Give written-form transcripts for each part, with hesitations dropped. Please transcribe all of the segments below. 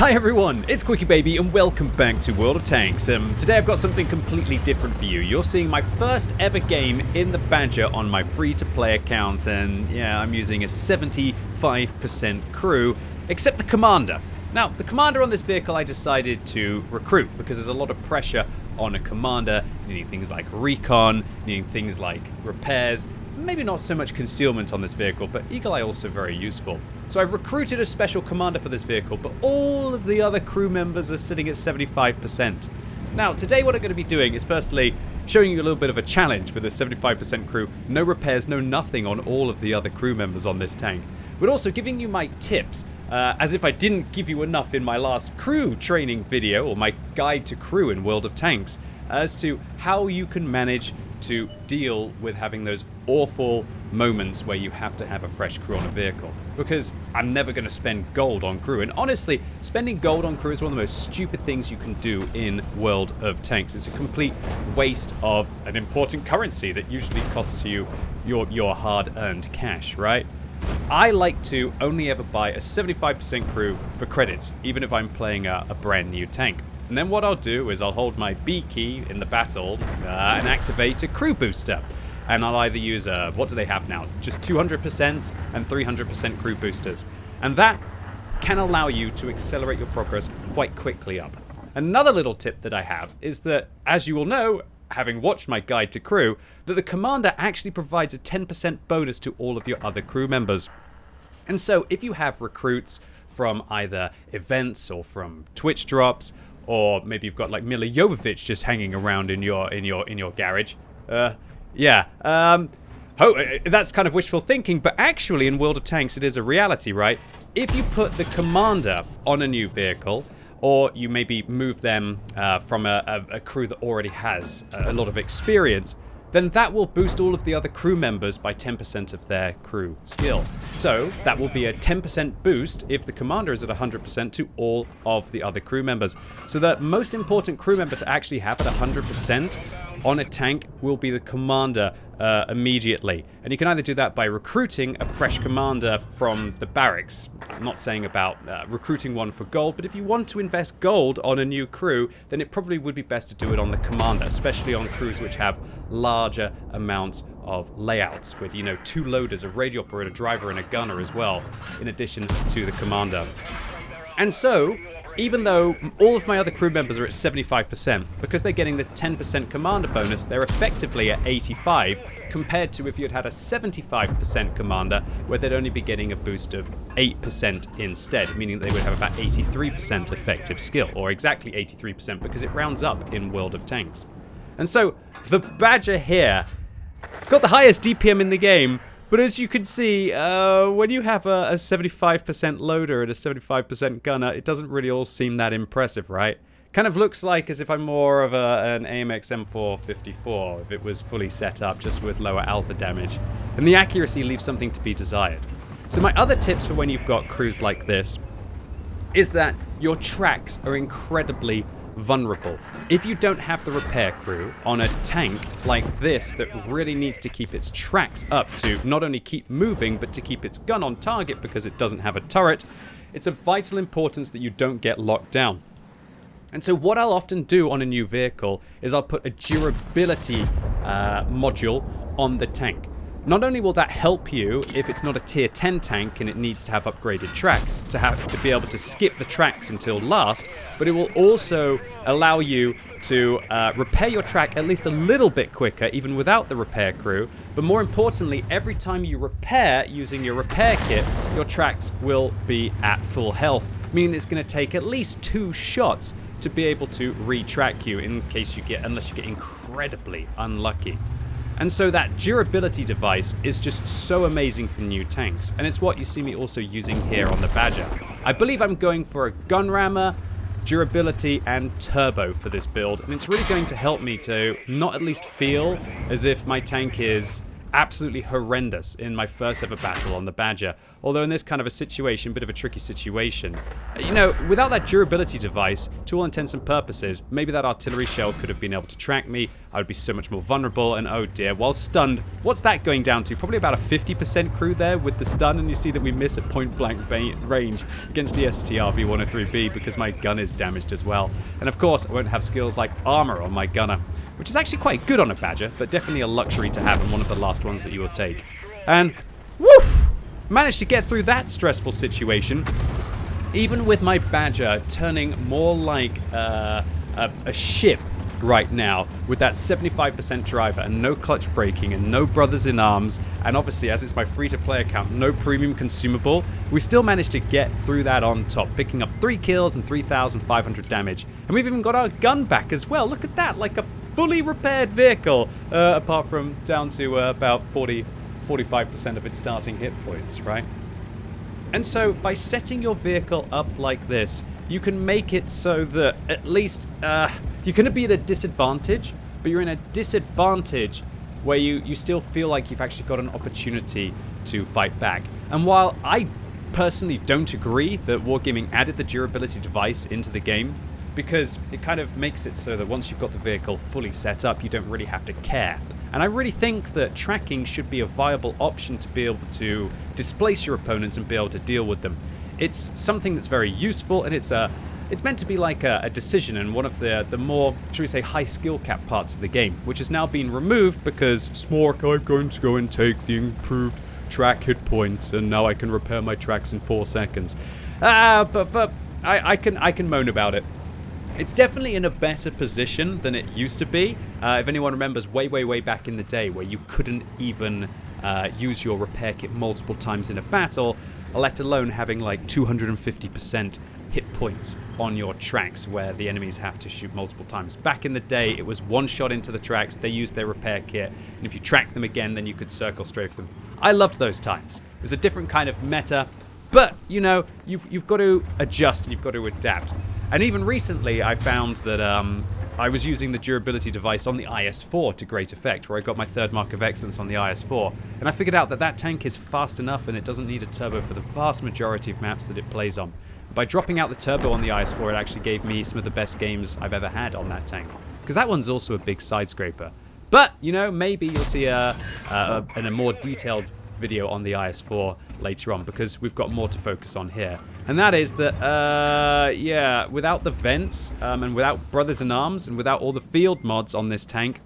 Hi everyone, it's QuickyBaby and welcome back to World of Tanks. Today I've got something completely different for you. You're seeing my first ever game in the Badger on my free-to-play account, and yeah, I'm using a 75% crew, except the commander. Now, the commander on this vehicle I decided to recruit because there's a lot of pressure on a commander, needing things like recon, needing things like repairs, maybe not so much concealment on this vehicle, but Eagle Eye also very useful. So I've recruited a special commander for this vehicle, but all of the other crew members are sitting at 75%. Now, today what I'm going to be doing is firstly showing you a little bit of a challenge with a 75% crew, no repairs, no nothing on all of the other crew members on this tank, but also giving you my tips, as if I didn't give you enough in my last crew training video, or my guide to crew in World of Tanks, as to how you can manage to deal with having those awful moments where you have to have a fresh crew on a vehicle. Because I'm never going to spend gold on crew, and honestly, spending gold on crew is one of the most stupid things you can do in World of Tanks. It's a complete waste of an important currency that usually costs you your hard-earned cash, right? I like to only ever buy a 75% crew for credits, even if I'm playing a brand new tank. And then what I'll do is I'll hold my B key in the battle and activate a crew booster. And I'll either use what do they have now? Just 200% and 300% crew boosters. And that can allow you to accelerate your progress quite quickly up. Another little tip that I have is that, as you will know, having watched my guide to crew, that the commander actually provides a 10% bonus to all of your other crew members. And so if you have recruits from either events or from Twitch drops, or maybe you've got like Mila Jovovich just hanging around in your garage. That's kind of wishful thinking, but actually in World of Tanks it is a reality, right? If you put the commander on a new vehicle, or you maybe move them from a crew that already has a lot of experience, then that will boost all of the other crew members by 10% of their crew skill. So that will be a 10% boost if the commander is at 100% to all of the other crew members. So the most important crew member to actually have at 100% on a tank will be the commander immediately. And you can either do that by recruiting a fresh commander from the barracks. I'm not saying about recruiting one for gold, but if you want to invest gold on a new crew, then it probably would be best to do it on the commander, especially on crews which have larger amounts of layouts with, you know, 2 loaders, a radio operator, driver, and a gunner as well, in addition to the commander. And so, even though all of my other crew members are at 75%, because they're getting the 10% commander bonus, they're effectively at 85, compared to if you'd had a 75% commander, where they'd only be getting a boost of 8% instead, meaning they would have about 83% effective skill, or exactly 83%, because it rounds up in World of Tanks. And so, the Badger here, it's got the highest DPM in the game, but as you can see, when you have a 75% loader and a 75% gunner, it doesn't really all seem that impressive, right? Kind of looks like as if I'm more of an AMX M454 if it was fully set up just with lower alpha damage. And the accuracy leaves something to be desired. So my other tips for when you've got crews like this is that your tracks are incredibly vulnerable. If you don't have the repair crew on a tank like this that really needs to keep its tracks up to not only keep moving but to keep its gun on target because it doesn't have a turret, it's of vital importance that you don't get locked down. And so what I'll often do on a new vehicle is I'll put a durability module on the tank. Not only will that help you if it's not a tier 10 tank and it needs to have upgraded tracks to be able to skip the tracks until last, but it will also allow you to repair your track at least a little bit quicker even without the repair crew. But more importantly, every time you repair using your repair kit, your tracks will be at full health, meaning it's going to take at least 2 shots to be able to retrack you unless you get incredibly unlucky. And so that durability device is just so amazing for new tanks, and it's what you see me also using here on the Badger. I believe I'm going for a gun rammer, durability, and turbo for this build, and it's really going to help me to not at least feel as if my tank is absolutely horrendous in my first ever battle on the Badger, Although in this kind of a situation, a bit of a tricky situation. You know, without that durability device, to all intents and purposes, maybe that artillery shell could have been able to track me. I would be so much more vulnerable, and oh dear, while stunned, what's that going down to? Probably about a 50% crew there with the stun, and you see that we miss at point blank range against the STR-V103B because my gun is damaged as well. And of course, I won't have skills like armor on my gunner, which is actually quite good on a Badger, but definitely a luxury to have and one of the last ones that you will take. And woof! Managed to get through that stressful situation, even with my Badger turning more like a ship right now, with that 75% driver and no clutch braking and no brothers in arms, and obviously, as it's my free-to-play account, no premium consumable. We still managed to get through that on top, picking up 3 kills and 3,500 damage. And we've even got our gun back as well. Look at that, like a fully repaired vehicle, apart from down to about 45% of its starting hit points, right? And so by setting your vehicle up like this, you can make it so that at least you're going to be at a disadvantage, but you're in a disadvantage where you still feel like you've actually got an opportunity to fight back. And while I personally don't agree that Wargaming added the durability device into the game, because it kind of makes it so that once you've got the vehicle fully set up, you don't really have to care. And I really think that tracking should be a viable option to be able to displace your opponents and be able to deal with them. It's something that's very useful, and it's meant to be like a decision in one of the more, should we say, high skill cap parts of the game, which has now been removed because Smork, I'm going to go and take the improved track hit points, and now I can repair my tracks in 4 seconds. But I can moan about it. It's definitely in a better position than it used to be. If anyone remembers way back in the day where you couldn't even use your repair kit multiple times in a battle, let alone having like 250% hit points on your tracks where the enemies have to shoot multiple times. Back in the day, it was one shot into the tracks, they used their repair kit, and if you tracked them again, then you could circle strafe them. I loved those times. It was a different kind of meta, but, you know, you've got to adjust and you've got to adapt. And even recently, I found that I was using the durability device on the IS-4 to great effect, where I got my 3rd mark of excellence on the IS-4. And I figured out that that tank is fast enough and it doesn't need a turbo for the vast majority of maps that it plays on. By dropping out the turbo on the IS-4, it actually gave me some of the best games I've ever had on that tank. Because that one's also a big side scraper. But, you know, maybe you'll see a more detailed video on the IS-4 later on, because we've got more to focus on here. And that is that, yeah, without the vents, and without Brothers in Arms, and without all the field mods on this tank,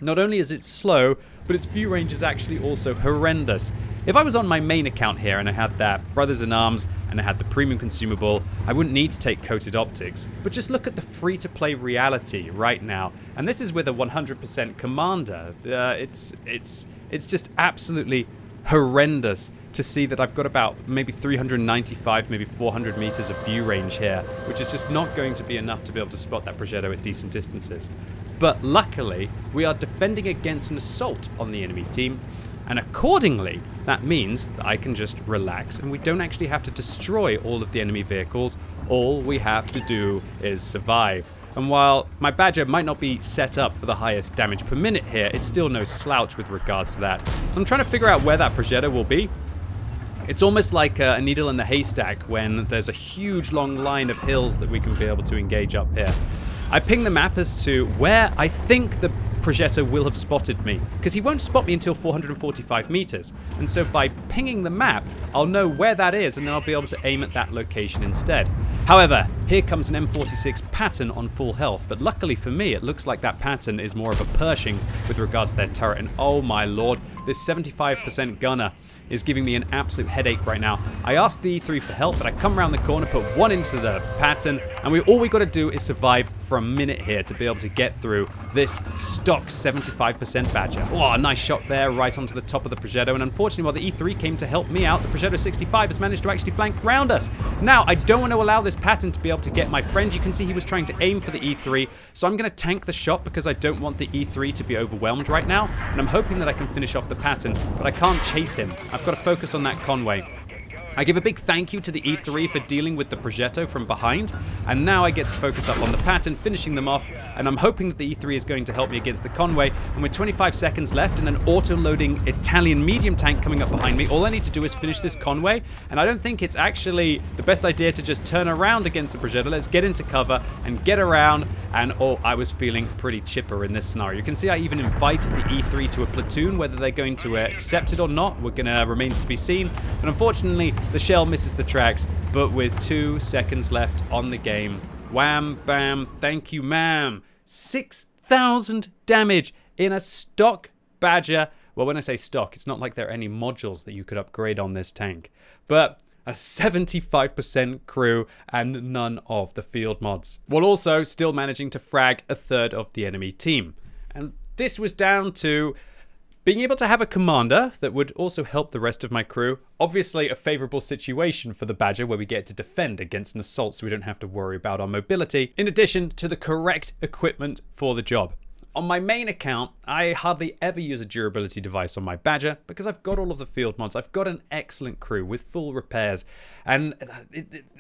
not only is it slow, but its view range is actually also horrendous. If I was on my main account here and I had that Brothers in Arms and I had the premium consumable, I wouldn't need to take coated optics. But just look at the free-to-play reality right now. And this is with a 100% commander. It's just absolutely horrendous to see that I've got about maybe 395, maybe 400 meters of view range here, which is just not going to be enough to be able to spot that Progetto at decent distances. But luckily, we are defending against an assault on the enemy team, and accordingly, that means that I can just relax, and we don't actually have to destroy all of the enemy vehicles. All we have to do is survive. And while my Badger might not be set up for the highest damage per minute here, it's still no slouch with regards to that. So I'm trying to figure out where that Progetto will be. It's almost like a needle in the haystack when there's a huge long line of hills that we can be able to engage up here. I ping the map as to where I think the Progetto will have spotted me, because he won't spot me until 445 meters. And so by pinging the map, I'll know where that is, and then I'll be able to aim at that location instead. However, here comes an M46 Patton on full health, but luckily for me, it looks like that Patton is more of a Pershing with regards to their turret, and oh my lord, this 75% gunner is giving me an absolute headache right now. I asked the E3 for help, but I come around the corner, put one into the Patton, and all we got to do is survive for a minute here to be able to get through this stock 75% Badger. Oh, nice shot there, right onto the top of the Progetto, and unfortunately, while the E3 came to help me out, the Progetto 65 has managed to actually flank round us. Now, I don't want to allow this Patton to be able to get my friend. You can see he was trying to aim for the E3, so I'm going to tank the shot because I don't want the E3 to be overwhelmed right now, and I'm hoping that I can finish off the Patton, but I can't chase him. I've got to focus on that Conway. I give a big thank you to the E3 for dealing with the Progetto from behind, and now I get to focus up on the pattern, finishing them off, and I'm hoping that the E3 is going to help me against the Conway, and with 25 seconds left and an auto-loading Italian medium tank coming up behind me, all I need to do is finish this Conway, and I don't think it's actually the best idea to just turn around against the Progetto. Let's get into cover and get around, and oh, I was feeling pretty chipper in this scenario. You can see I even invited the E3 to a platoon. Whether they're going to accept it or not, remains to be seen. And unfortunately, the shell misses the tracks, but with 2 seconds left on the game, wham, bam, thank you, ma'am. 6,000 damage in a stock Badger. Well, when I say stock, it's not like there are any modules that you could upgrade on this tank, but a 75% crew and none of the field mods, while also still managing to frag a third of the enemy team. And this was down to being able to have a commander that would also help the rest of my crew. Obviously a favorable situation for the Badger where we get to defend against an assault so we don't have to worry about our mobility, in addition to the correct equipment for the job. On my main account, I hardly ever use a durability device on my Badger because I've got all of the field mods. I've got an excellent crew with full repairs. And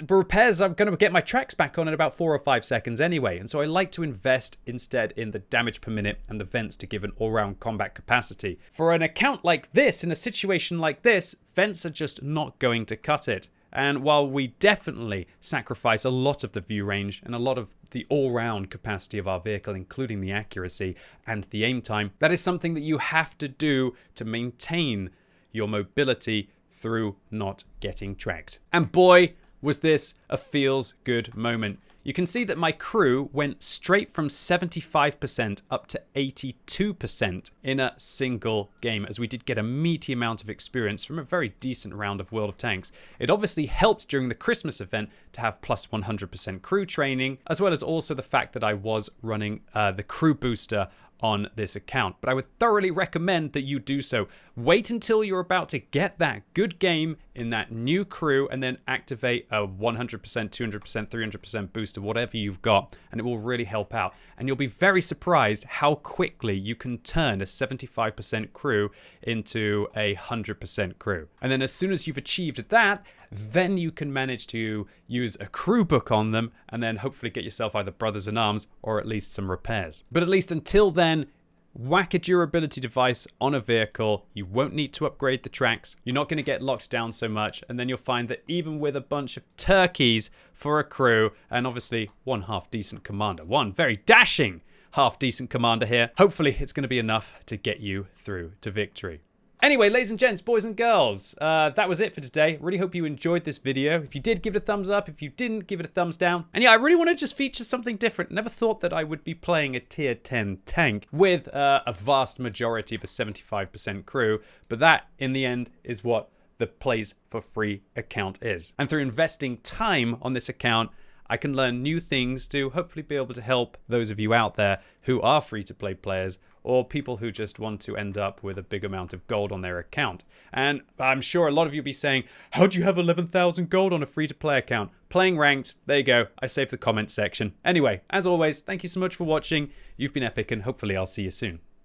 repairs, I'm going to get my tracks back on in about 4 or 5 seconds anyway. And so I like to invest instead in the damage per minute and the vents to give an all-round combat capacity. For an account like this, in a situation like this, vents are just not going to cut it. And while we definitely sacrifice a lot of the view range and a lot of the all-round capacity of our vehicle, including the accuracy and the aim time, that is something that you have to do to maintain your mobility through not getting tracked. And boy, was this a feels good moment. You can see that my crew went straight from 75% up to 82% in a single game, as we did get a meaty amount of experience from a very decent round of World of Tanks. It obviously helped during the Christmas event to have plus 100% crew training, as well as also the fact that I was running the crew booster on this account. But I would thoroughly recommend that you do so. Wait until you're about to get that good game in that new crew and then activate a 100%, 200%, 300% booster, whatever you've got, and it will really help out. And you'll be very surprised how quickly you can turn a 75% crew into a 100% crew. And then as soon as you've achieved that, then you can manage to use a crew book on them and then hopefully get yourself either brothers in arms or at least some repairs. But at least until then, whack a durability device on a vehicle. You won't need to upgrade the tracks. You're not going to get locked down so much. And then you'll find that even with a bunch of turkeys for a crew and obviously one half decent commander, one very dashing half decent commander here, hopefully it's going to be enough to get you through to victory. Anyway, ladies and gents, boys and girls, that was it for today. Really hope you enjoyed this video. If you did, give it a thumbs up. If you didn't, give it a thumbs down. And yeah, I really want to just feature something different. Never thought that I would be playing a tier 10 tank with a vast majority of a 75% crew, but that, in the end, is what the Plays for Free account is. And through investing time on this account, I can learn new things to hopefully be able to help those of you out there who are free-to-play players or people who just want to end up with a big amount of gold on their account. And I'm sure a lot of you will be saying, how do you have 11,000 gold on a free-to-play account? Playing ranked. There you go. I saved the comment section. Anyway, as always, thank you so much for watching. You've been epic and hopefully I'll see you soon.